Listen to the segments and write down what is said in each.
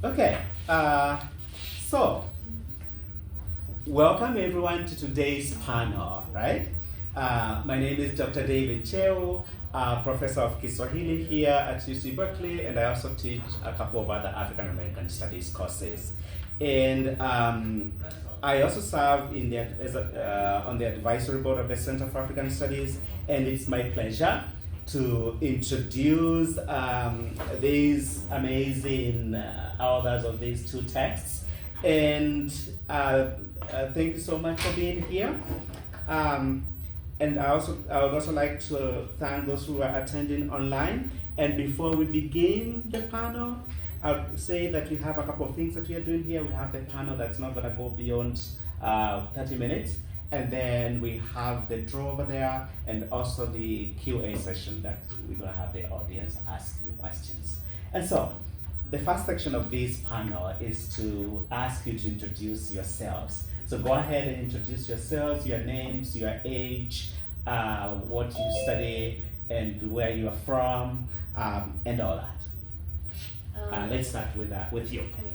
Okay, so welcome everyone to today's panel, right? My name is Dr. David Cheu, professor of Kiswahili here at UC Berkeley, and I also teach a couple of other African American studies courses. And I also serve in on the advisory board of the Center for African Studies, and it's my pleasure to introduce these amazing authors of these two texts. And thank you so much for being here. And I would also like to thank those who are attending online. And before we begin the panel, I would say that we have a couple of things that we are doing here. We have the panel that's not going to go beyond 30 minutes. And then we have the draw over there, and also the Q&A session that we're going to have the audience ask you questions. And so, the first section of this panel is to ask you to introduce yourselves. So go ahead and introduce yourselves, your names, your age, what you study, and where you are from, and all that. Let's start with you. Okay.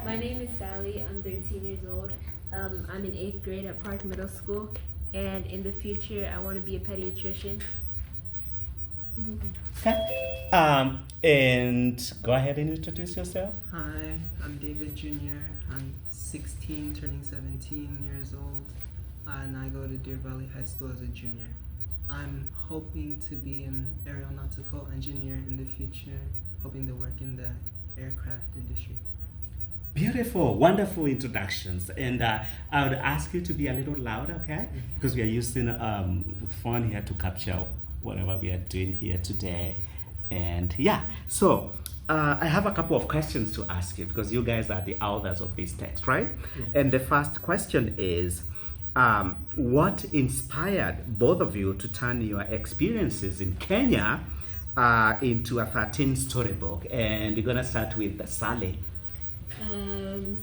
My name is Sally. I'm 13 years old. I'm in 8th grade at Park Middle School, and in the future, I want to be a pediatrician. Okay. And go ahead and introduce yourself. Hi, I'm David Jr. I'm 16, turning 17 years old, and I go to Deer Valley High School as a junior. I'm hoping to be an aeronautical engineer in the future, hoping to work in the aircraft industry. Beautiful, wonderful introductions. And I would ask you to be a little louder, okay? Because we are using phone here to capture whatever we are doing here today. And yeah, so I have a couple of questions to ask you because you guys are the authors of this text, right? Yeah. And the first question is, what inspired both of you to turn your experiences in Kenya into a 13 storybook? And we're gonna start with Sally.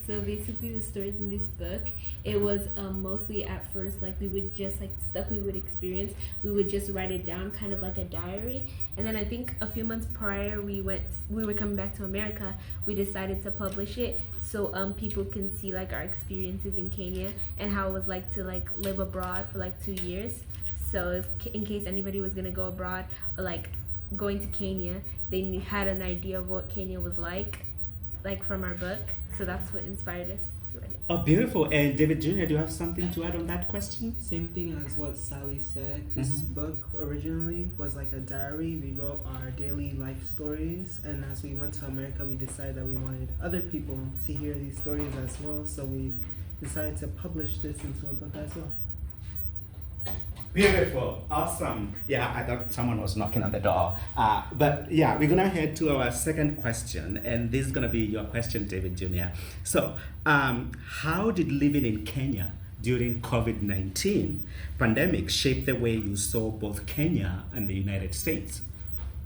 So basically the stories in this book, it was mostly at first like we would just like stuff we would experience, we would just write it down kind of like a diary. And then I think a few months prior we were coming back to America, we decided to publish it so people can see like our experiences in Kenya and how it was like to like live abroad for like 2 years. So if in case anybody was gonna go abroad or like going to Kenya, they had an idea of what Kenya was like from our book. So that's what inspired us to write it. Oh, beautiful. And David Jr., do you have something to add on that question? Same thing as what Sally said. This book originally was like a diary. We wrote our daily life stories, and as we went to America, we decided that we wanted other people to hear these stories as well, so we decided to publish this into a book as well. Beautiful, awesome. Yeah, I thought someone was knocking on the door. But yeah, we're gonna head to our second question, and this is gonna be your question, David Jr. So, how did living in Kenya during COVID-19 pandemic shape the way you saw both Kenya and the United States?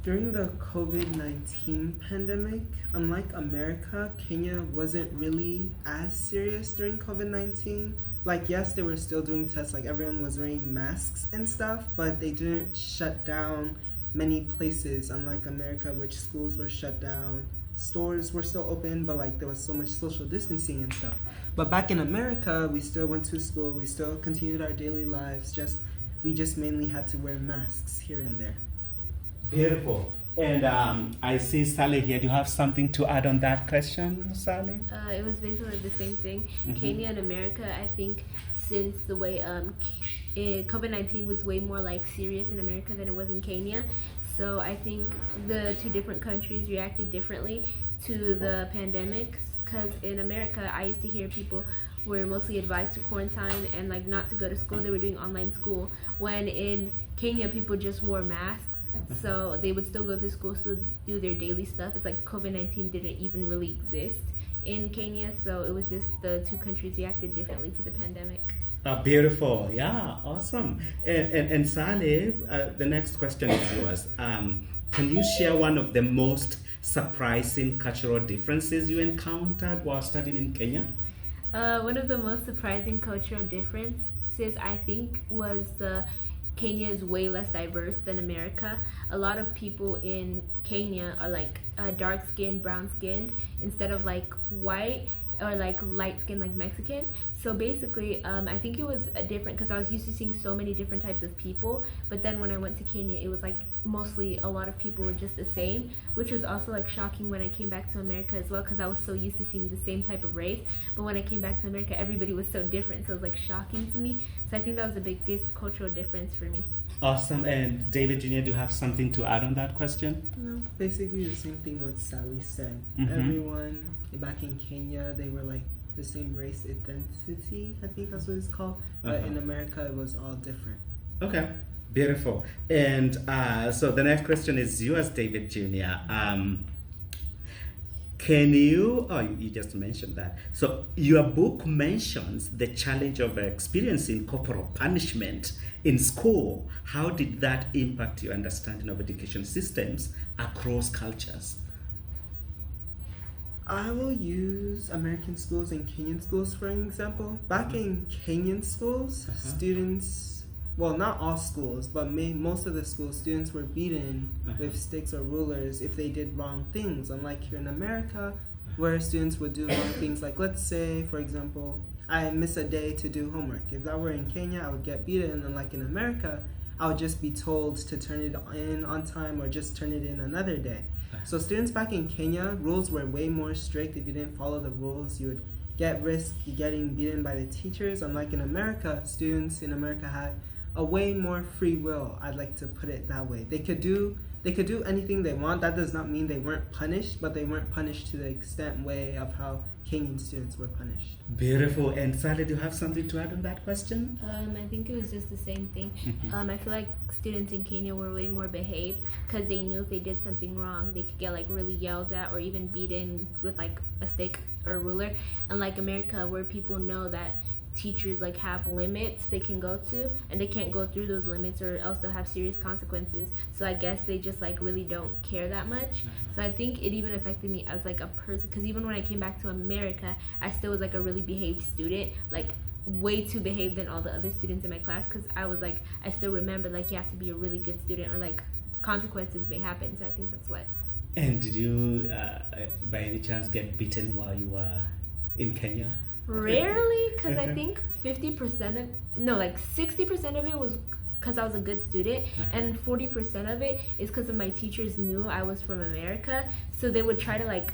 During the COVID-19 pandemic, unlike America, Kenya wasn't really as serious during COVID-19. Like, yes, they were still doing tests, like everyone was wearing masks and stuff, but they didn't shut down many places, unlike America, which schools were shut down. Stores were still open, but like there was so much social distancing and stuff. But back in America, we still went to school, we still continued our daily lives, we just mainly had to wear masks here and there. Beautiful. And I see Sally here. Do you have something to add on that question, Sally? It was basically the same thing. Kenya and America, I think, since the way COVID-19 was way more like serious in America than it was in Kenya. So I think the two different countries reacted differently to the pandemic. Because in America, I used to hear people were mostly advised to quarantine and like not to go to school. They were doing online school. When in Kenya, people just wore masks. So they would still go to school, still do their daily stuff. It's like COVID-19 didn't even really exist in Kenya, so it was just the two countries reacted differently to the pandemic. Beautiful, yeah, awesome. And Sally, the next question is yours. Can you share one of the most surprising cultural differences you encountered while studying in Kenya? One of the most surprising cultural differences, I think, was the Kenya is way less diverse than America. A lot of people in Kenya are like dark skinned, brown skinned instead of like white or like light skinned like Mexican. So basically, I think it was different because I was used to seeing so many different types of people. But then when I went to Kenya, it was like mostly a lot of people were just the same, which was also like shocking when I came back to America as well, because I was so used to seeing the same type of race. But when I came back to America, everybody was so different, so it was like shocking to me. So I think that was the biggest cultural difference for me. Awesome. And David Jr., do you have something to add on that question? No, basically the same thing what Sally said. Mhm. Everyone back in Kenya, they were like the same race identity, I think that's what it's called. But in America, it was all different. Okay, beautiful. And so the next question is yours, David Jr. Can you, you just mentioned that. So your book mentions the challenge of experiencing corporal punishment in school. How did that impact your understanding of education systems across cultures? I will use American schools and Kenyan schools for an example. Back in Kenyan schools, students, well, not all schools, but most of the schools, students were beaten with sticks or rulers if they did wrong things. Unlike here in America, where students would do wrong things, like let's say, for example, I miss a day to do homework. If that were in Kenya, I would get beaten, and like in America, I would just be told to turn it in on time or just turn it in another day. So students back in Kenya, rules were way more strict. If you didn't follow the rules, you would risk getting beaten by the teachers. Unlike in America, students in America had a way more free will. I'd like to put it that way. They could do anything they want. That does not mean they weren't punished, but they weren't punished to the extent way of how Kenyan students were punished. Beautiful. And Sally, do you have something to add on that question? I think it was just the same thing. I feel like students in Kenya were way more behaved because they knew if they did something wrong, they could get like really yelled at or even beaten with like a stick or a ruler. Unlike America, where people know that teachers like have limits they can go to, and they can't go through those limits or else they'll have serious consequences. So I guess they just like really don't care that much. So I think it even affected me as like a person, because even when I came back to America, I still was like a really behaved student, like way too behaved than all the other students in my class, because I was like, I still remember like you have to be a really good student or like consequences may happen. So I think that's what. And did you by any chance get beaten while you were in Kenya? Rarely, because I think 60% of it was because I was a good student, and 40% of it is because of my teachers knew I was from America, so they would try to like,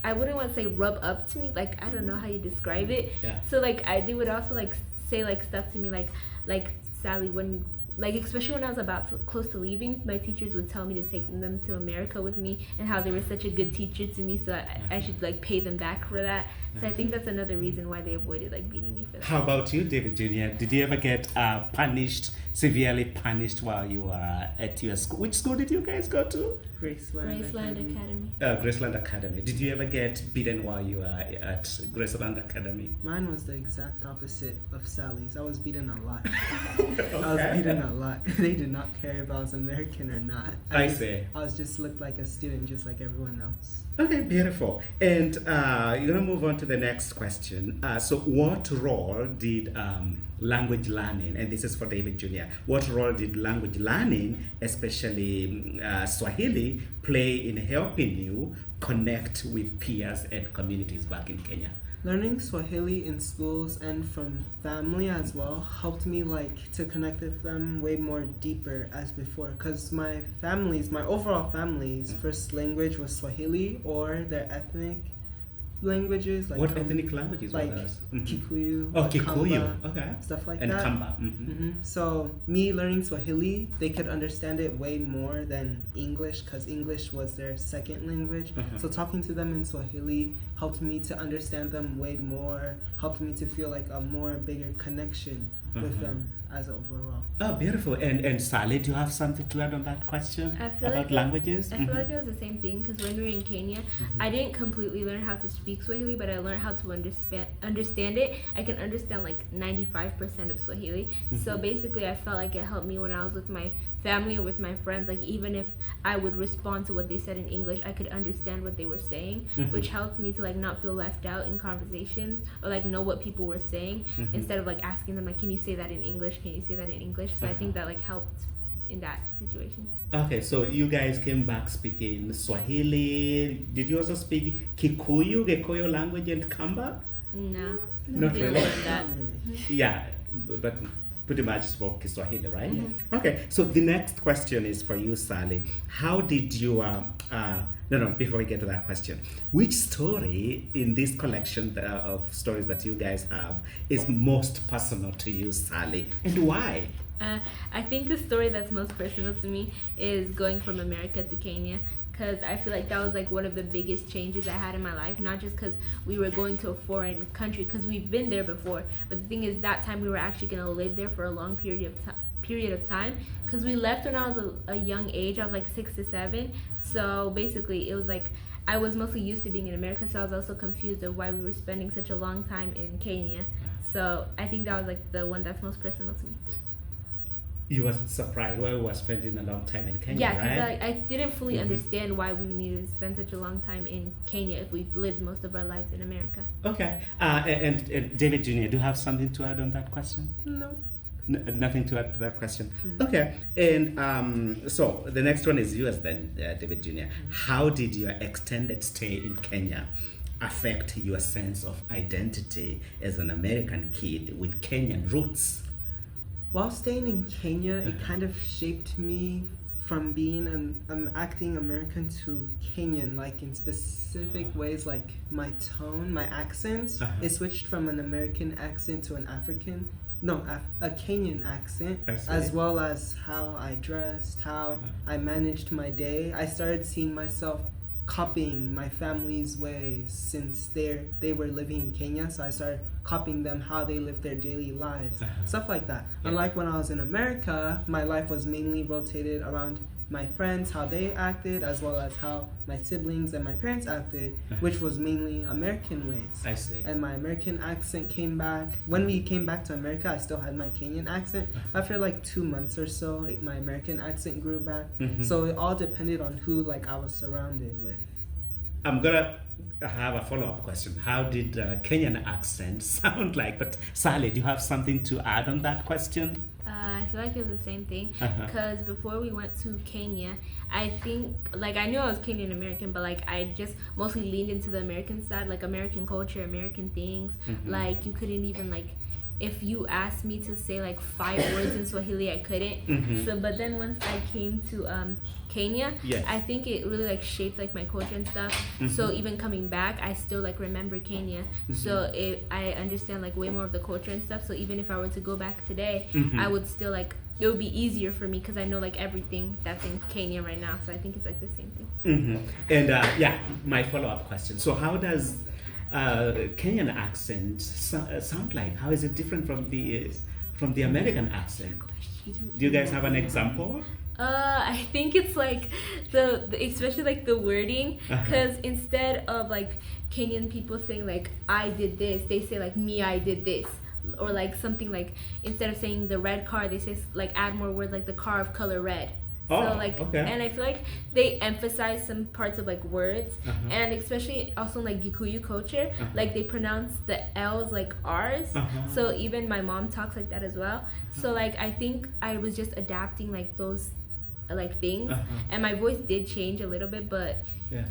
I wouldn't want to say rub up to me, like I don't know how you describe it. So like they would also like say like stuff to me like Sally, when like especially when I was close to leaving, my teachers would tell me to take them to America with me and how they were such a good teacher to me, so I should like pay them back for that. So I think that's another reason why they avoided like beating me for that. How about you, David Jr.? Did you ever get severely punished while you were at your school? Which school did you guys go to? Graceland Academy. Graceland Academy. Did you ever get beaten while you were at Graceland Academy? Mine was the exact opposite of Sally's. I was beaten a lot. I was beaten a lot. They did not care if I was American or not. I see. I was just looked like a student, just like everyone else. Okay, beautiful. And you're gonna move on to the next question. So what role did language learning, and this is for David Jr., what role did language learning, especially Swahili, play in helping you connect with peers and communities back in Kenya? Learning Swahili in schools and from family as well helped me like to connect with them way more deeper as before, because my overall family's first language was Swahili or their ethnic languages. Like what ethnic languages like were those? Kikuyu, Kikuyu, Kamba, okay. stuff like and that. Kamba. So me learning Swahili, they could understand it way more than English, because English was their second language. So talking to them in Swahili helped me to understand them way more, helped me to feel like a more bigger connection with them as overall. Oh, beautiful. And Sally, do you have something to add on that question about languages? I feel like it was the same thing, because when we were in Kenya, I didn't completely learn how to speak Swahili, but I learned how to understand it. I can understand like 95% of Swahili. So basically, I felt like it helped me when I was with my family or with my friends. Like even if I would respond to what they said in English, I could understand what they were saying, which helped me to like not feel left out in conversations or like know what people were saying instead of like asking them like, can you say that in English? English, can you say that in English? So I think that like helped in that situation. Okay, so you guys came back speaking Swahili. Did you also speak Kikuyu, Gikuyu language in Kamba? No. Not Didn't really. learn that. Yeah, but pretty much spoke Kiswahili, right? Okay, so the next question is for you, Sally. How did you, before we get to that question, which story in this collection of stories that you guys have is most personal to you, Sally, and why? I think the story that's most personal to me is going from America to Kenya, because I feel like that was like one of the biggest changes I had in my life, not just because we were going to a foreign country, because we've been there before, but the thing is that time we were actually going to live there for a long period of time, because we left when I was a young age. I was like 6 to 7, so basically it was like I was mostly used to being in America, so I was also confused of why we were spending such a long time in Kenya. So I think that was like the one that's most personal to me. You were surprised why we were spending a long time in Kenya, yeah, because right? I didn't fully understand why we needed to spend such a long time in Kenya if we've lived most of our lives in America. Okay, and David Jr., do you have something to add on that question? No. Nothing to add to that question. Okay, and so the next one is yours then, David Jr. How did your extended stay in Kenya affect your sense of identity as an American kid with Kenyan roots? While staying in Kenya, it kind of shaped me from being an acting American to Kenyan, like in specific ways, like my tone, my accent. It switched from an American accent to an a Kenyan accent, as well as how I dressed, how I managed my day. I started seeing myself copying my family's ways since they were living in Kenya, so I started copying them, how they live their daily lives, stuff like that. Unlike when I was in America, my life was mainly rotated around my friends, how they acted, as well as how my siblings and my parents acted, which was mainly American ways. I see. And my American accent came back. When we came back to America, I still had my Kenyan accent. After like 2 months or so, my American accent grew back. So it all depended on who like I was surrounded with. I'm gonna have a follow-up question. How did Kenyan accent sound like? But Sally, do you have something to add on that question? I feel like it was the same thing, because before we went to Kenya, I think, like, I knew I was Kenyan American, but like I just mostly leaned into the American side, like American culture, American things. Like you couldn't even like, if you asked me to say like 5 words in Swahili, I couldn't. So but then once I came to Kenya, I think it really like shaped like my culture and stuff. So even coming back, I still like remember Kenya. So I understand like way more of the culture and stuff. So even if I were to go back today, I would still like, it would be easier for me because I know like everything that's in Kenya right now. So I think it's like the same thing. And my follow-up question. So how does Kenyan accent sound like? How is it different from the American accent? Do you guys have an example? I think it's like the especially like the wording, because instead of like Kenyan people saying like I did this, they say like me, I did this, or like something like instead of saying the red car, they say like add more words like the car of color red. So like, and I feel like they emphasize some parts of like words, and especially also like Gikuyu culture, like they pronounce the L's like R's. So even my mom talks like that as well. So like I think I was just adapting like those like things, and my voice did change a little bit, but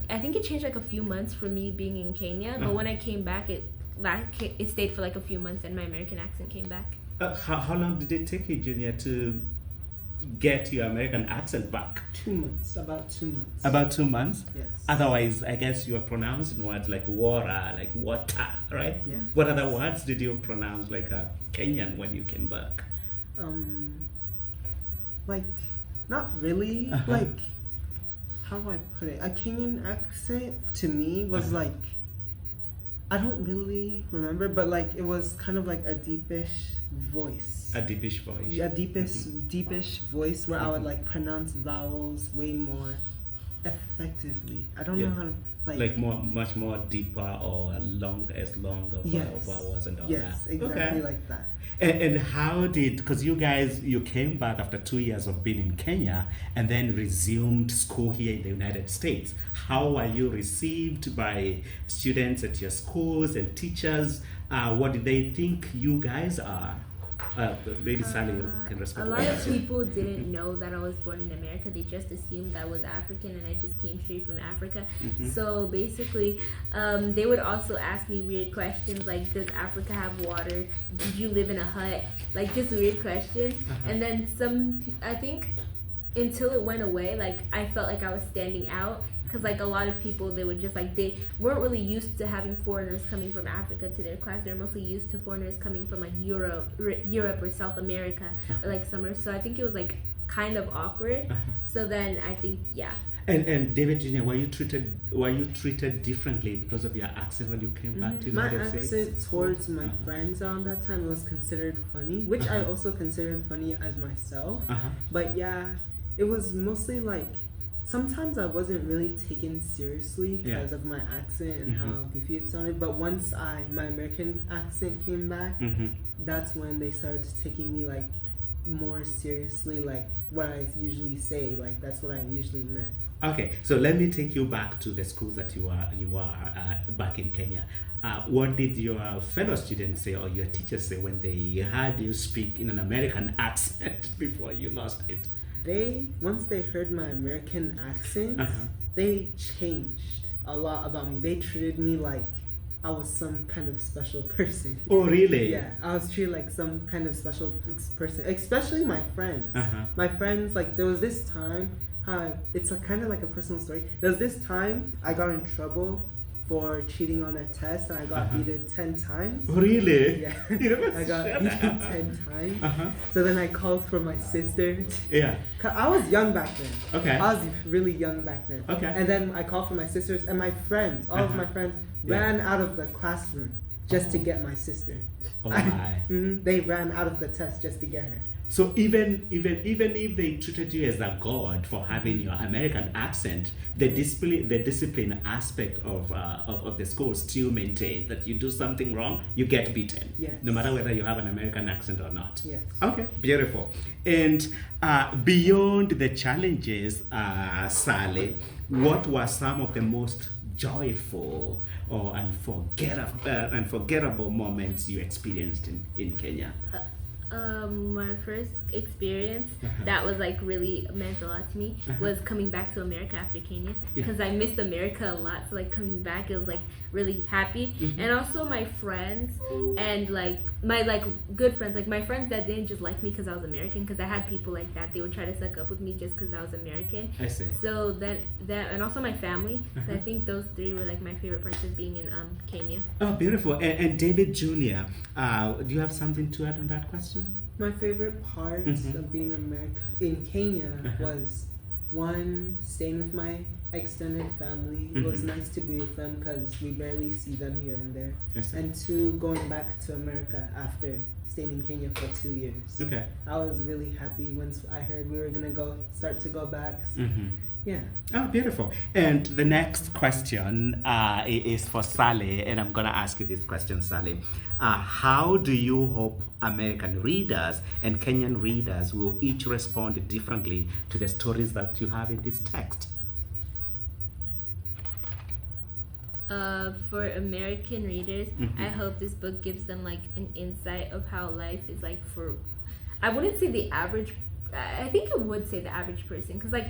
I think it changed like a few months for me being in Kenya. But when I came back, it stayed for like a few months, and my American accent came back. How long did it take you, Junior, to get your American accent back? 2 months, about 2 months. About 2 months? Yes. Otherwise, I guess you are pronouncing words like water, like water, right? Yeah. What other words did you pronounce like a Kenyan when you came back? Like, not really. Like, how do I put it? A Kenyan accent to me was like, I don't really remember, but like it was kind of like a deepish voice. A deepish voice. A deepish voice where I would like pronounce vowels way more effectively. I don't know how to like much more deeper or long of vowels and all that. Yes, exactly like that. And how did, because you came back after 2 years of being in Kenya and then resumed school here in the United States. How were you received by students at your schools and teachers? What did they think you guys are? Maybe Sally can respond. A lot of people didn't know that I was born in America. They just assumed I was African and I just came straight from Africa. So basically, they would also ask me weird questions like, does Africa have water? Did you live in a hut? Like, just weird questions. And then I think until it went away, like, I felt like I was standing out. Because, like, a lot of people, they would just, like, they weren't really used to having foreigners coming from Africa to their class. They're mostly used to foreigners coming from, like, Europe or South America or, like, somewhere. So I think it was, like, kind of awkward. So then I think, yeah. And David Jr., were you treated differently because of your accent when you came back to the United States? My accent towards my friends around that time was considered funny, which I also considered funny as myself. But, yeah, it was mostly, like, sometimes I wasn't really taken seriously because of my accent and how goofy it sounded. But once my American accent came back, that's when they started taking me like more seriously, like what I usually say, like that's what I usually meant. Okay, so let me take you back to the schools that you are back in Kenya. What did your fellow students say or your teachers say when they heard you speak in an American accent before you lost it? Once they heard my American accent, they changed a lot about me. They treated me like I was some kind of special person. Oh, really? Yeah, I was treated like some kind of special person, especially my friends. My friends, like, there was this time, it's kind of like a personal story. There was this time I got in trouble for cheating on a test and I got beaten 10 times. Really? Yeah. I got beaten 10 times. So then I called for my sister. Yeah. I was young back then. Okay. I was really young back then. Okay. And then I called for my sisters and my friends, all of my friends, ran out of the classroom just to get my sister. Oh my. They ran out of the test just to get her. So even if they treated you as a god for having your American accent, the discipline aspect of the school still maintained that you do something wrong, you get beaten. Yes. No matter whether you have an American accent or not. Yes. Okay, beautiful. And beyond the challenges, Sally, what were some of the most joyful or unforgettable moments you experienced in Kenya? My first experience that was like really meant a lot to me was coming back to America after Kenya because I missed America a lot. So like coming back, it was like really happy. And also my friends and like my like good friends, like my friends that didn't just like me because I was American, because I had people like that. They would try to suck up with me just because I was American. I see. So that and also my family. So I think those three were like my favorite parts of being in Kenya. Oh, beautiful. And David Jr., do you have something to add on that question? My favorite part of being in Kenya was, one, staying with my extended family. It was nice to be with them because we barely see them here and there. And two, going back to America after staying in Kenya for 2 years. Okay. I was really happy once I heard we were gonna start to go back. Yeah. Oh, beautiful. And the next question is for Sally, and I'm going to ask you this question, Sally. How do you hope American readers and Kenyan readers will each respond differently to the stories that you have in this text? For American readers, I hope this book gives them like an insight of how life is like for, I wouldn't say the average, I think it would say the average person, because like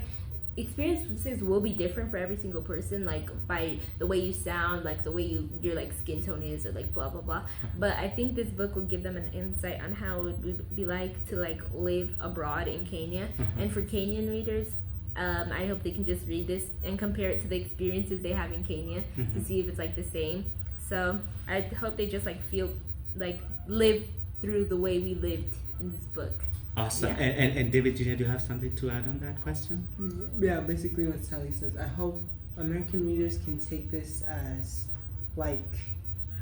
experiences will be different for every single person, like by the way you sound, like the way your like skin tone is, or like blah blah blah. But I think this book will give them an insight on how it would be like to like live abroad in Kenya. And for Kenyan readers, I hope they can just read this and compare it to the experiences they have in Kenya to see if it's like the same. So I hope they just like feel like live through the way we lived in this book. Awesome. Yeah. And David Jr., do you have something to add on that question? Yeah, basically what Sally says. I hope American readers can take this as like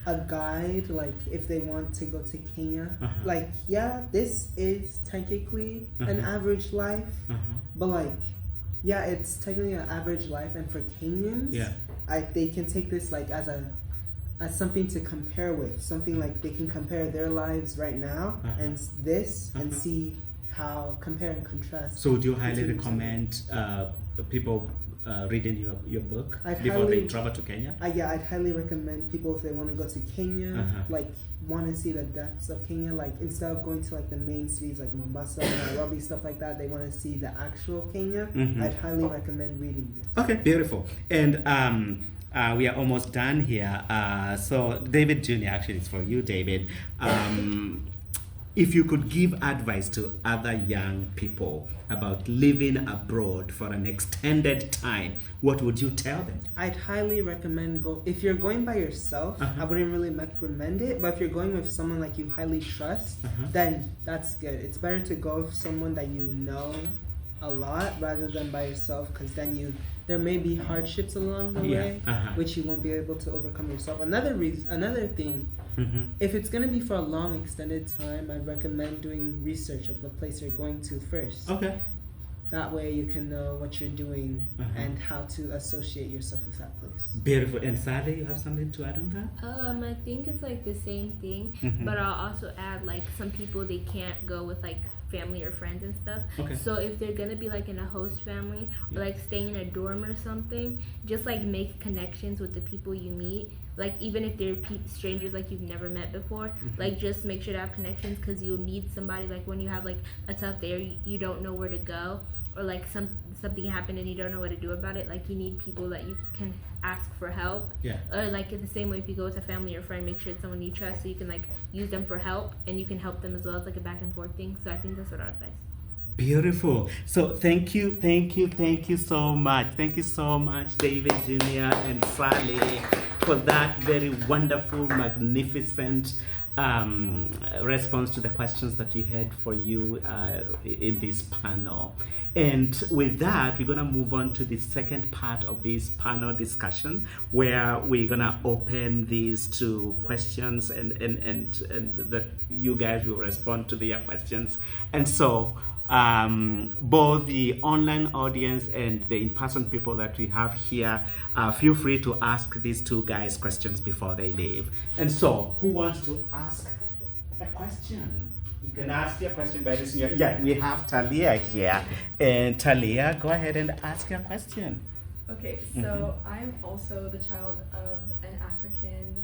a guide, like if they want to go to Kenya. Like, yeah, this is technically an average life, but like, yeah, it's technically an average life, and for Kenyans, they can take this like as something to compare with, something like they can compare their lives right now and this and see how compare and contrast. So would you highly recommend people reading your book I'd before they highly- travel to Kenya? I'd highly recommend people if they want to go to Kenya, Uh-huh. like want to see the depths of Kenya, like instead of going to like the main cities like Mombasa, Nairobi, stuff like that, they want to see the actual Kenya. Mhm. I'd highly recommend reading this. Okay, beautiful. And we are almost done here. So David Jr., actually it's for you, David. If you could give advice to other young people about living abroad for an extended time, what would you tell them? I'd highly recommend if you're going by yourself, Uh-huh. I wouldn't really recommend it, but if you're going with someone like you highly trust, Uh-huh. then that's good. It's better to go with someone that you know a lot rather than by yourself, because then there may be hardships along the Yeah, way, uh-huh. which you won't be able to overcome yourself. Another thing, Mm-hmm. if it's gonna be for a long extended time, I'd recommend doing research of the place you're going to first. Okay. That way you can know what you're doing Uh-huh. and how to associate yourself with that place. Beautiful. And Sally, you have something to add on that? I think it's like the same thing, Mhm. but I'll also add like some people they can't go with like family or friends and stuff. Okay. So if they're gonna be like in a host family or Yeah. like staying in a dorm or something, just like make connections with the people you meet. Like even if they're strangers like you've never met before, like just make sure to have connections because you'll need somebody like when you have like a tough day or you don't know where to go or like something happened and you don't know what to do about it. Like you need people that you can ask for help. Yeah. Or like in the same way if you go with a family or friend, make sure it's someone you trust so you can like use them for help and you can help them as well. It's like a back and forth thing. So I think that's what I would advise. Beautiful. So thank you so much. Thank you so much, David Jr. and Sally, for that very wonderful, magnificent response to the questions that we had for you in this panel. And with that, we're gonna move on to the second part of this panel discussion, where we're gonna open these to questions and that you guys will respond to their questions. And so both the online audience and the in-person people that we have here, feel free to ask these two guys questions before they leave. And so, who wants to ask a question? You can ask your question by this. Yeah, we have Talia here. And Talia, go ahead and ask your question. Okay, so I'm also the child of an African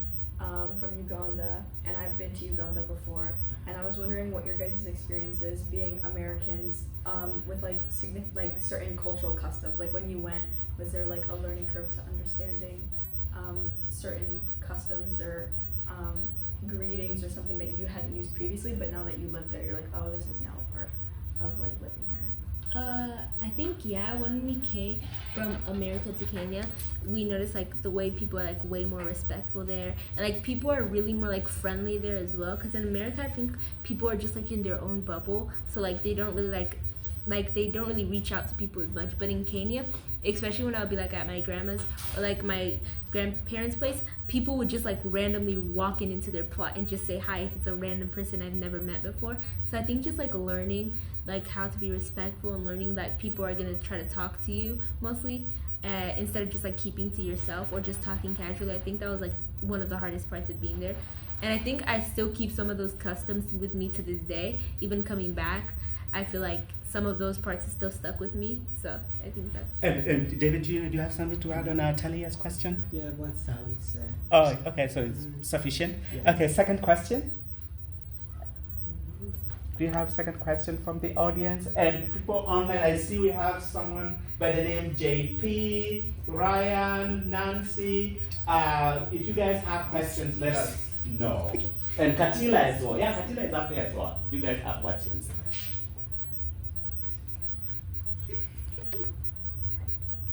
from Uganda, and I've been to Uganda before. And I was wondering what your guys' experience is being Americans with like certain cultural customs. Like when you went, was there like a learning curve to understanding certain customs or greetings or something that you hadn't used previously, but now that you live there, you're like, oh, this is now a part of like living here. I think when we came from America to Kenya, we noticed like the way people are like way more respectful there, and like people are really more like friendly there as well. Because in America, I think people are just like in their own bubble, so like they don't really like they don't really reach out to people as much. But in Kenya, especially when I would be like at my grandma's or like my grandparents' place, people would just like randomly walk into their plot and just say hi if it's a random person I've never met before. So I think just like learning like how to be respectful and learning that people are gonna try to talk to you mostly instead of just like keeping to yourself or just talking casually. I think that was like one of the hardest parts of being there. And I think I still keep some of those customs with me to this day. Even coming back, I feel like some of those parts are still stuck with me. So I think that's... And David, do you have something to add on Talia's question? Yeah, what Sally said. Oh, okay, so it's sufficient. Yeah. Okay, second question. Do you have second question from the audience? And people online, I see we have someone by the name JP, Ryan, Nancy. If you guys have questions, let us know. And Katila as well. Yeah, Katila is up here as well. You guys have questions.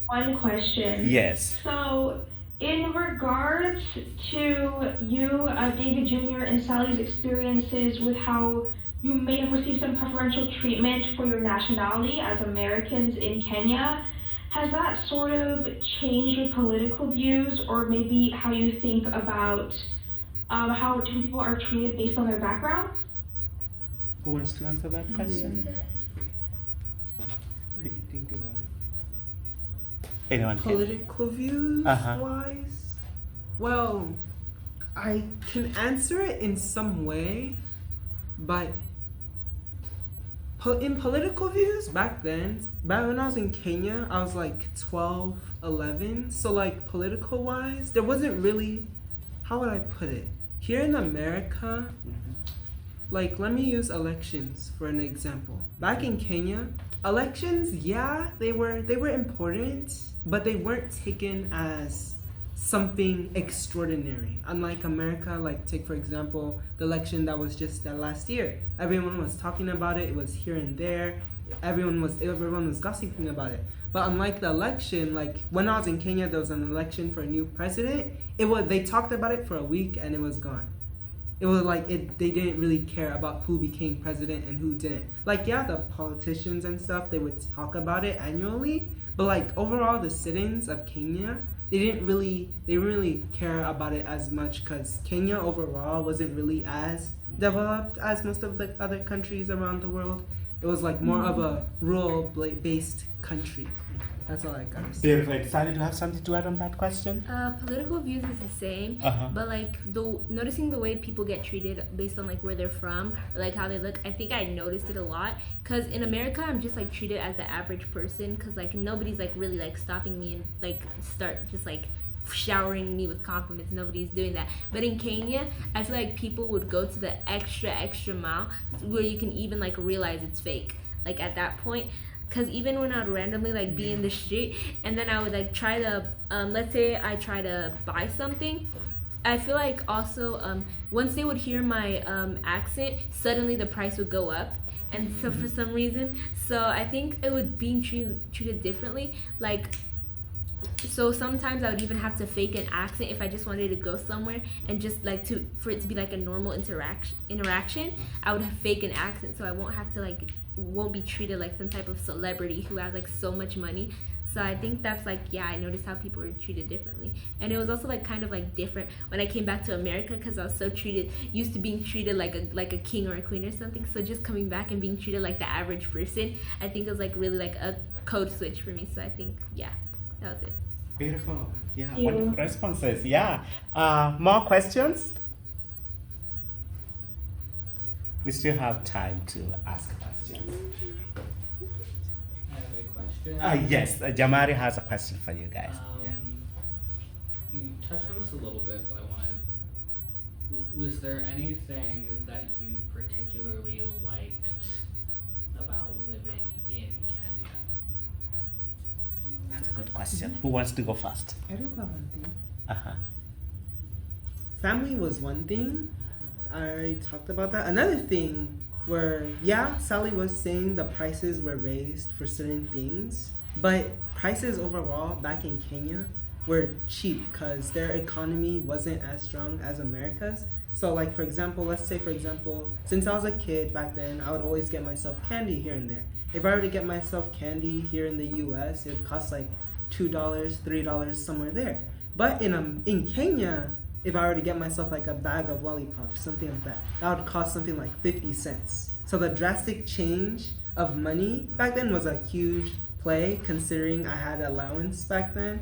One question. Yes. So, in regards to you, David Jr. and Sally's experiences with how you may have received some preferential treatment for your nationality as Americans in Kenya, has that sort of changed your political views or maybe how you think about how different people are treated based on their background? Who wants to answer that question? Think about it. Anyone can. Political views Uh-huh. wise? Well, I can answer it in some way, but in political views back when I was in Kenya, I was like 12, 11. So like political wise, there wasn't really, how would I put it? Here in America, like let me use elections for an example. Back in Kenya, elections, yeah, they were important, but they weren't taken as something extraordinary. Unlike America, like take for example the election that was just that last year. Everyone was talking about it. It was here and there. Everyone was gossiping about it. But unlike the election, like when I was in Kenya, there was an election for a new president. They talked about it for a week and it was gone. It was like they didn't really care about who became president and who didn't. Like yeah, the politicians and stuff, they would talk about it annually, but like overall the citizens of Kenya, they didn't really care about it as much because Kenya overall wasn't really as developed as most of the other countries around the world. It was like more of a rural based country. That's all I gotta say. Beautiful. Sally, do you have something to add on that question? Political views is the same, but like noticing the way people get treated based on like where they're from, or like how they look. I think I noticed it a lot because in America I'm just like treated as the average person because like nobody's like really like stopping me and like start just like showering me with compliments. Nobody's doing that. But in Kenya, I feel like people would go to the extra mile where you can even like realize it's fake. Like at that point. Because even when I would randomly like be in the street and then I would like try to let's say I try to buy something, I feel like also once they would hear my accent, suddenly the price would go up. And so for some reason, so I think it would be treated differently. Like so sometimes I would even have to fake an accent if I just wanted to go somewhere and just like for it to be like a normal interaction, I would fake an accent so I won't be treated like some type of celebrity who has like so much money. So I think that's like, yeah, I noticed how people were treated differently. And it was also like kind of like different when I came back to America because I was so used to being treated like a king or a queen or something. So just coming back and being treated like the average person, I think it was like really like a code switch for me. So I think, yeah, that was it. Beautiful. Yeah, wonderful responses. Yeah. More questions? We still have time to ask questions. I have a question. Yes, Jamari has a question for you guys. You touched on this a little bit, but was there anything that you particularly liked about living in Kenya? That's a good question. Who wants to go first? I do have one thing. Uh-huh. Family was one thing. I already talked about that. Another thing where, yeah, Sally was saying the prices were raised for certain things, but prices overall back in Kenya were cheap because their economy wasn't as strong as America's. So like, for example, let's say, since I was a kid back then, I would always get myself candy here and there. If I were to get myself candy here in the US, it would cost like $2, $3, somewhere there. But in Kenya, if I were to get myself like a bag of lollipops, something like that would cost something like 50 cents. So the drastic change of money back then was a huge play considering I had allowance back then.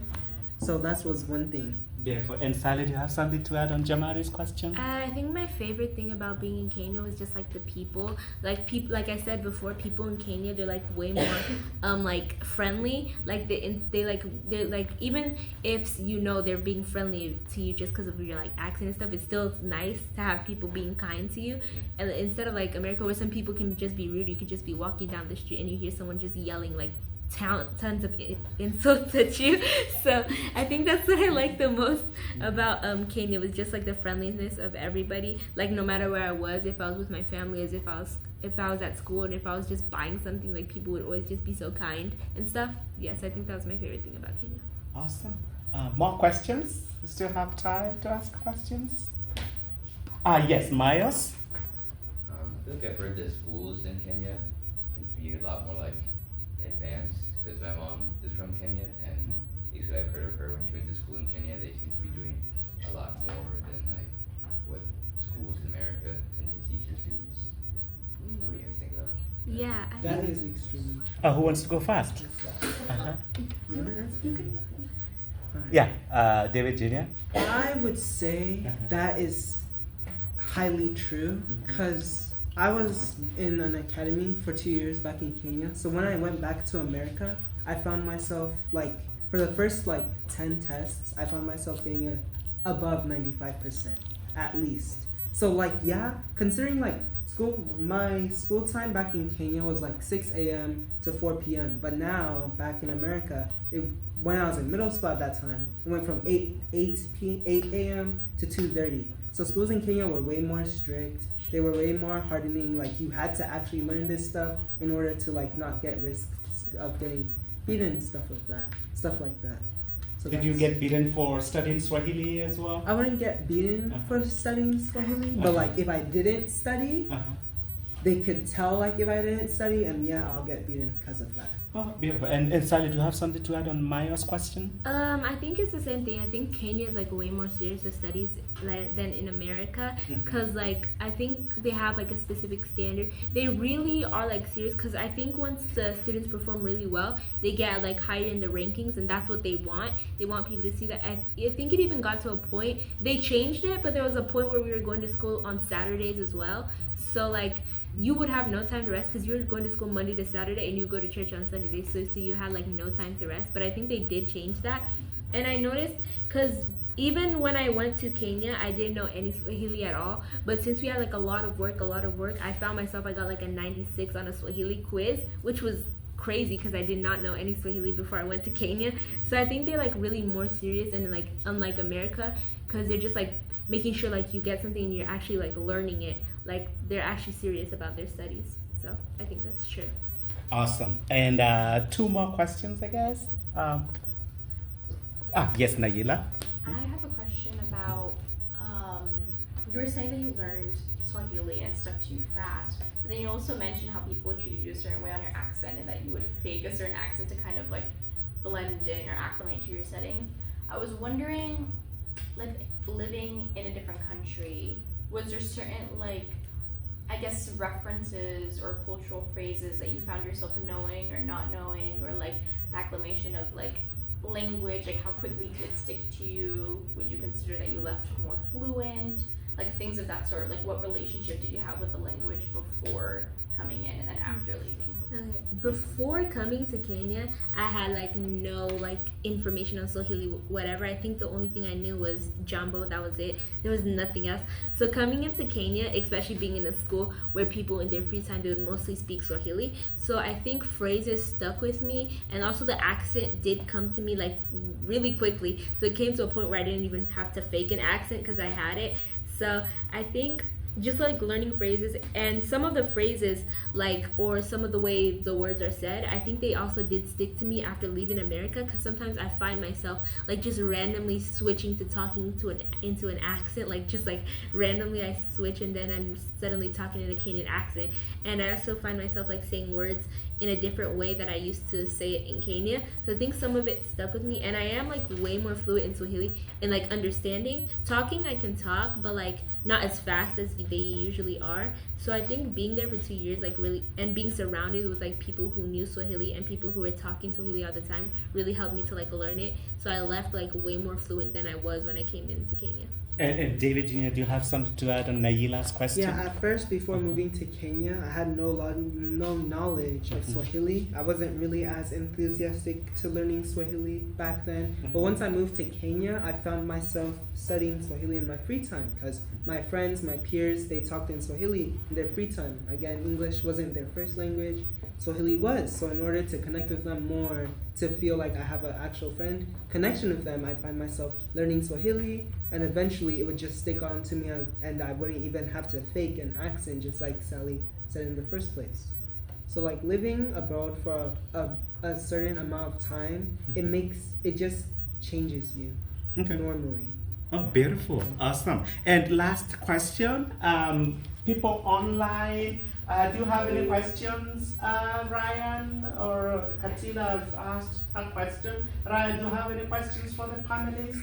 So that was one thing. Beautiful. And Sally, do you have something to add on Jamari's question? I think my favorite thing about being in Kenya was just like the people. Like I said before, people in Kenya, they're like way more like friendly. Like they're like even if you know they're being friendly to you just because of your like accent and stuff, it's still nice to have people being kind to you. And instead of like America where some people can just be rude, you could just be walking down the street and you hear someone just yelling like tons of insults at you. So I think that's what I like the most about Kenya was just like the friendliness of everybody. Like no matter where I was, if I was with my family, as if I was at school, and if I was just buying something, like people would always just be so kind and stuff. Yes, I think that was my favorite thing about Kenya. Awesome. More questions? We still have time to ask questions? Yes, Miles. I feel like I've heard the schools in Kenya tend to be a lot more like advanced because my mom is from Kenya, and usually I've heard of her when she went to school in Kenya, they seem to be doing a lot more than like what schools in America tend to teach their students. What do you guys think about it? Yeah, That is extremely. Who wants to go first? You wanna answer? Alright. Yeah, David Jr. I would say that is highly true because I was in an academy for 2 years back in Kenya. So when I went back to America, I found myself like for the first like 10 tests, I found myself getting above 95% at least. So like yeah, considering like my school time back in Kenya was like 6 a.m. to 4 p.m. But now back in America, when I was in middle school at that time, it went from 8 a.m. to 2:30. So schools in Kenya were way more strict. They were way more hardening. Like you had to actually learn this stuff in order to like not get risks of getting beaten, stuff like that. So Did you get beaten for studying Swahili as well? I wouldn't get beaten for studying Swahili, but like if I didn't study, they could tell like if I didn't study, and yeah, I'll get beaten because of that. Oh, beautiful. And Sally, do you have something to add on Maya's question? I think it's the same thing. I think Kenya is like way more serious with studies than in America, because like I think they have like a specific standard. They really are like serious, because I think once the students perform really well, they get like higher in the rankings, and that's what they want. They want people to see that. I think it even got to a point, they changed it, but there was a point where we were going to school on Saturdays as well. So like you would have no time to rest, because you're going to school Monday to Saturday and you go to church on Sunday. So you had like no time to rest. But I think they did change that. And I noticed, because even when I went to Kenya, I didn't know any Swahili at all. But since we had like a lot of work, I found myself, I got like a 96 on a Swahili quiz, which was crazy because I did not know any Swahili before I went to Kenya. So I think they're like really more serious, and like unlike America, because they're just like making sure like you get something and you're actually like learning it. Like they're actually serious about their studies. So I think that's true. Awesome. And 2 more questions, I guess. Yes, Nayila. I have a question about, you were saying that you learned Swahili and it stuck to you fast, but then you also mentioned how people would treat you a certain way on your accent, and that you would fake a certain accent to kind of like blend in or acclimate to your settings. I was wondering, like living in a different country, was there certain like, I guess, references or cultural phrases that you found yourself knowing or not knowing, or like the acclimation of like language, like how quickly did it stick to you? Would you consider that you left more fluent? Like things of that sort. Like what relationship did you have with the language before coming in and then after leaving? Okay. Before coming to Kenya, I had like no like information on Swahili, whatever. I think the only thing I knew was Jambo. That was it. There was nothing else. So coming into Kenya, especially being in a school where people in their free time, they would mostly speak Swahili. So I think phrases stuck with me, and also the accent did come to me like really quickly. So it came to a point where I didn't even have to fake an accent because I had it. So I think just like learning phrases, and some of the phrases like, or some of the way the words are said, I think they also did stick to me after leaving America, because sometimes I find myself like just randomly switching to talking into an accent, like just like randomly I switch and then I'm suddenly talking in a Kenyan accent. And I also find myself like saying words in a different way that I used to say it in Kenya. So I think some of it stuck with me, and I am like way more fluent in Swahili and like understanding. Talking, I can talk, but like not as fast as they usually are. So I think being there for 2 years, like really, and being surrounded with like people who knew Swahili and people who were talking Swahili all the time really helped me to like learn it. So I left like way more fluent than I was when I came into Kenya. And David Jr., do you have something to add on Naila's question? Yeah, at first, before moving to Kenya, I had no knowledge of Swahili. I wasn't really as enthusiastic to learning Swahili back then. But once I moved to Kenya, I found myself studying Swahili in my free time, because my friends, my peers, they talked in Swahili in their free time. Again, English wasn't their first language. Swahili was. So in order to connect with them more, to feel like I have an actual friend connection with them, I find myself learning Swahili, and eventually it would just stick on to me, and I wouldn't even have to fake an accent, just like Sally said in the first place. So like living abroad for a certain amount of time, it just changes you normally. Oh, beautiful. Awesome. And last question, people online, do you have any questions? Ryan or Katina has asked a question. Ryan, do you have any questions for the panelists?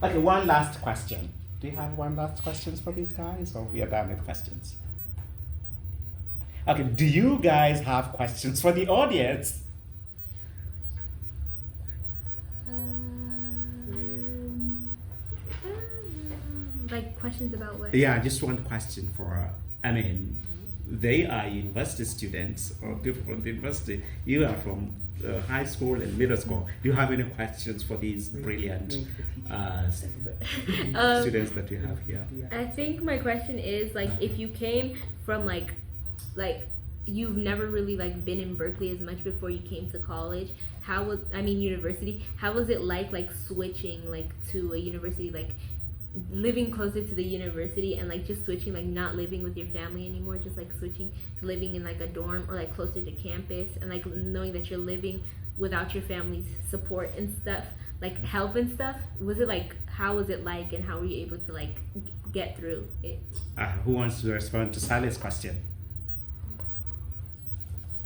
Okay, one last question. Do you have one last question for these guys, or we are done with questions? Okay, do you guys have questions for the audience? questions about what? Yeah, just one question for, I mean, they are university students or people from the university. You are from high school and middle school. Do you have any questions for these brilliant students that you have here? I think my question is like, if you came from like you've never really like been in Berkeley as much before you came to college. University. How was it like switching like to a university, like living closer to the university and like just switching, like not living with your family anymore, just like switching to living in like a dorm or like closer to campus, and like knowing that you're living without your family's support and stuff, like help and stuff? Was it like, how was it like, and how were you able to like get through it? Who wants to respond to Sally's question?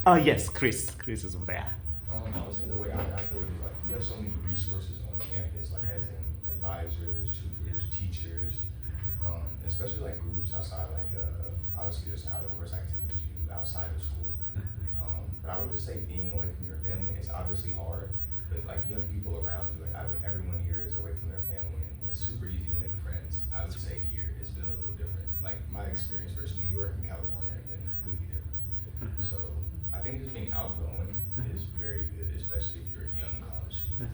Oh yes, Chris is over there. I was in the way I got through it is like you have so many resources on campus, like as in advisors, tutors, teachers, especially like groups outside, like obviously there's out of course activities you do outside of school. But I would just say being away from your family is obviously hard, but like you have people around you, like everyone here is away from their family, and it's super easy to make friends. I would say here it's been a little different. Like my experience versus New York and California have been completely different. So I think just being outgoing is very good, especially if you're a young college student.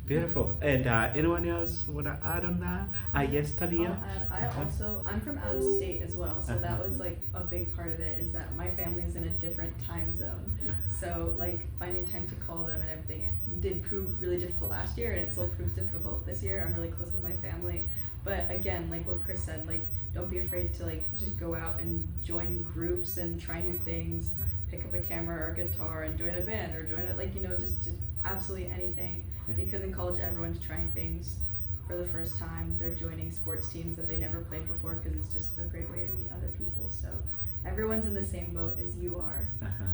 Beautiful. And anyone else want to add on that? Yes, Talia? I'm from out of state as well, so that was like a big part of it, is that my family's in a different time zone. So like finding time to call them and everything did prove really difficult last year, and it still proves difficult this year. I'm really close with my family. But again, like what Chris said, like don't be afraid to like just go out and join groups and try new things, pick up a camera or a guitar and join a band, or join it, like, just absolutely anything. Because in college everyone's trying things for the first time. They're joining sports teams that they never played before because it's just a great way to meet other people. So everyone's in the same boat as you are.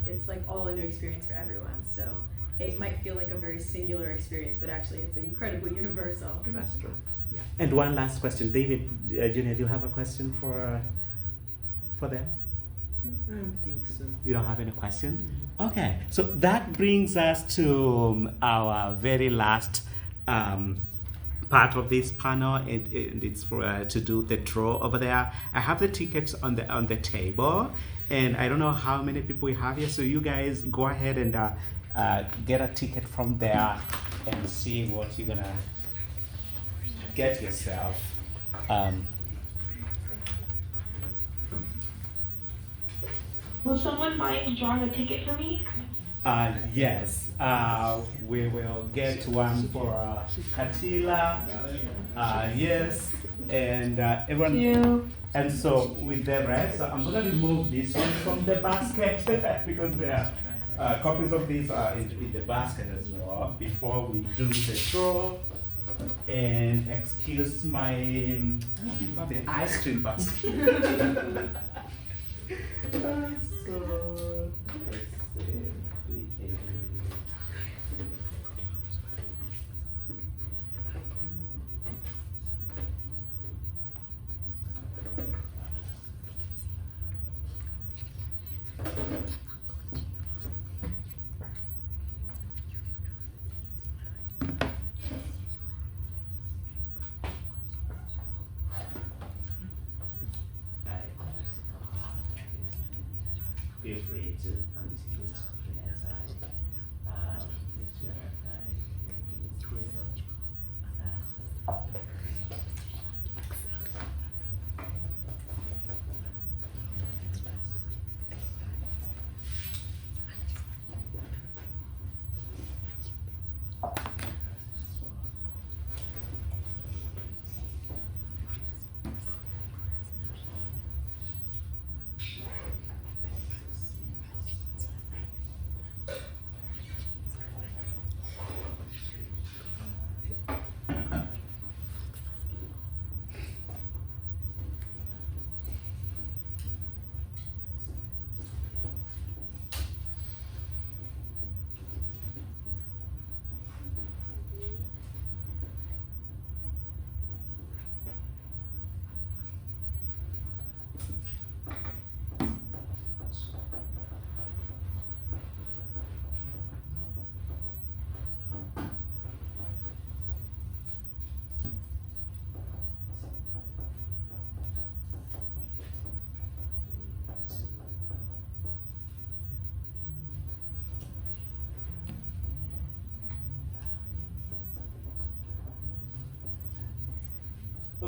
It's like all a new experience for everyone. So it might feel like a very singular experience, but actually it's incredibly universal. That's true. Yeah. And one last question, David Junior, do you have a question for them? I don't think so. You don't have any question? Okay, so that brings us to our very last part of this panel, and it's for to do the draw over there. I have the tickets on the table, and I don't know how many people we have here. So you guys go ahead and get a ticket from there and see what you're gonna get yourself. Will someone mind drawing a ticket for me? Yes, we will get one for Katila. Yes, and everyone. Thank you. And so with the rest, I'm gonna remove this one from the basket because there are copies of these are in the basket as well before we do the draw. And excuse my the ice cream basket. So let's see. We can. Feel free to continue talking as I make sure I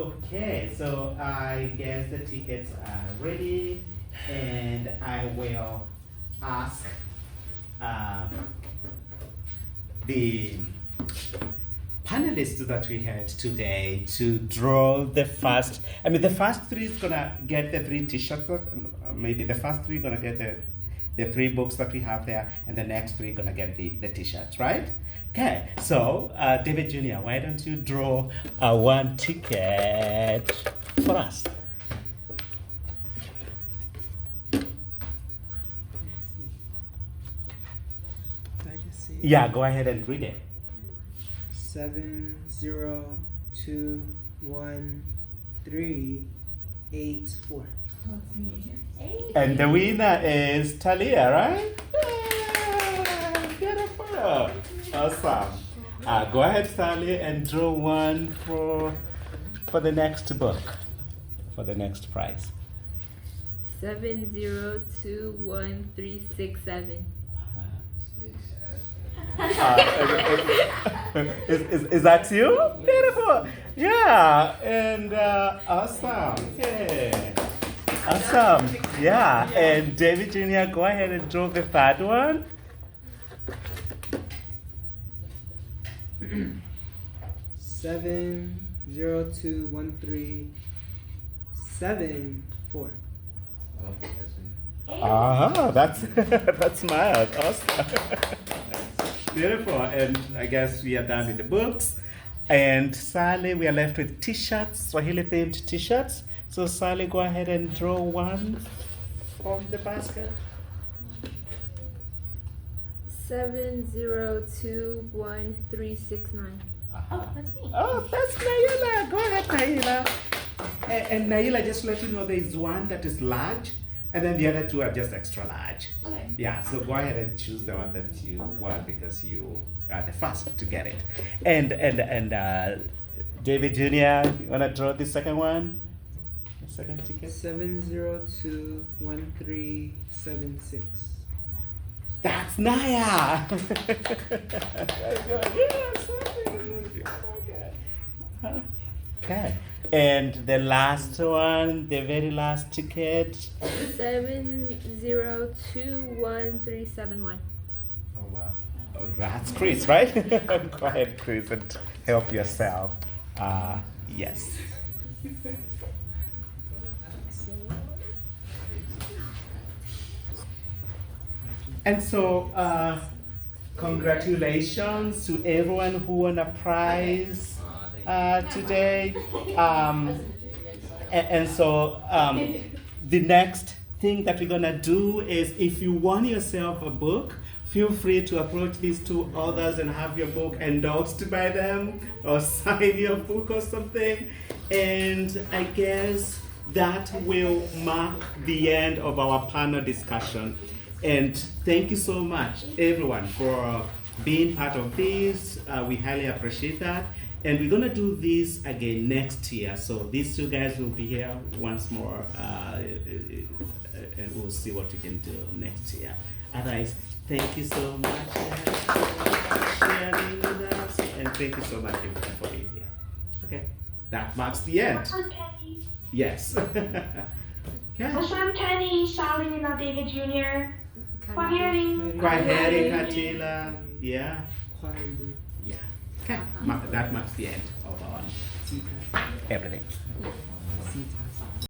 Okay, so I guess the tickets are ready, and I will ask the panelists that we had today to draw the first. I mean, the first three is gonna get the 3 T-shirts. Maybe the first 3 gonna get the 3 books that we have there, and the next 3 gonna get the T-shirts, right? Okay, so David Jr., why don't you draw 1 ticket for us? Did I just say Yeah, go ahead and read it. 7021384. And the winner is Talia, right? Yeah, beautiful. Awesome. Go ahead, Talia, and draw 1 for the next book, for the next prize. 7021367. Is that you? Beautiful. Yeah, and awesome. Yeah. Awesome. Yeah, and David Jr., go ahead and draw the 3rd one. 7021374. That's that's mild. Awesome. Beautiful. And I guess we are done with the books. And Sally, we are left with T-shirts, Swahili themed T-shirts. So Sally, go ahead and draw 1 from the basket. 7021369. Oh, that's me. Oh, that's Naila. Go ahead, Naila. And Naila, just let you know there is 1 that is large, and then the other 2 are just extra large. Okay. Yeah, so go ahead and choose the one that you want because you are the first to get it. And David Jr., you wanna draw the second one? The second ticket? 7021376. That's Naya. Okay. And the last one, the very last ticket. 7021371. Oh wow. Oh, that's Chris, right? Go ahead, Chris, and help yourself. Yes. And so, congratulations to everyone who won a prize today. And so, the next thing that we're gonna do is, if you won yourself a book, feel free to approach these 2 authors and have your book endorsed by them or sign your book or something. And I guess that will mark the end of our panel discussion. And thank you so much, everyone, for being part of this. We highly appreciate that. And we're gonna do this again next year. So these 2 guys will be here once more, and we'll see what we can do next year. Otherwise, thank you so much for sharing with us, and thank you so much everyone for being here. Okay, that marks the end. Yes. Okay. Asanteni, Sally, and David Jr. Kwaheri. Kwaheri, Katila. Yeah. Kwaheri. Yeah. Okay. That marks the end of our everything. Sita.